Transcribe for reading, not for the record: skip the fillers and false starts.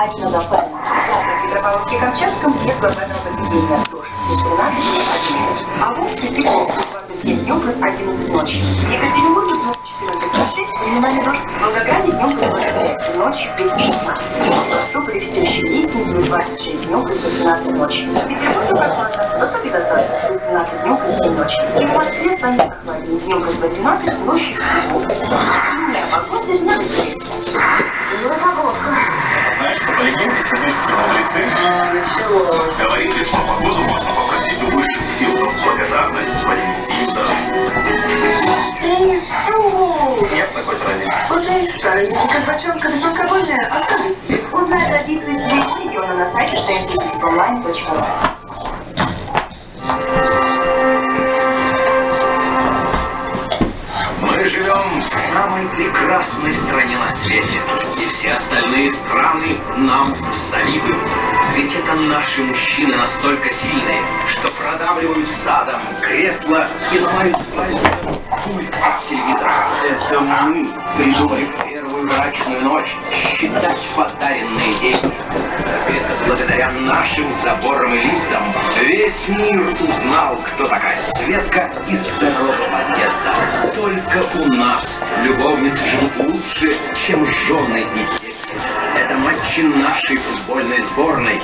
Арина Засадина. Завтра в Петропавловске-Камчатском без глобального потепления. Дождь плюс 13 плюс 11. А в Омске тепло плюс 27 днем плюс 11 ночью. В Екатеринбурге плюс 14 плюс 6, временами дождь. В Волгограде днем плюс 25, ночью плюс 16. Восток и все еще летний плюс 26 днем плюс 18 ночью. В Петербурге прохладно, зато без осадков плюс 17 днем плюс 7 ночью. И в Москве станет прохладнее, днем плюс 18, ночью плюс 7. И не о погоде на Известия. Знаешь, что по легенде семейства мудрецы говорили, что погоду можно попросить у высших сил, но благодарность вознести им даром. Нет такой традиции. Окей, старый бочонка безалкогольная, оставлюсь. Узнай традиции своего региона на сайте tntvsonline.ru. Мы живем в самой прекрасной стране на свете, и все остальные страны нам завидуют. Ведь это наши мужчины настолько сильные, что продавливают садом кресла и ломают пальцем пульт от телевизора. Это мы придумали в первую брачную ночь считать подаренные деньги. Это благодаря нашим заборам и лифтам весь мир узнал, кто такая Светка из второго подъезда. Только у нас любовницы живут лучше, чем жены и дети. Это матчи нашей футбольной сборной.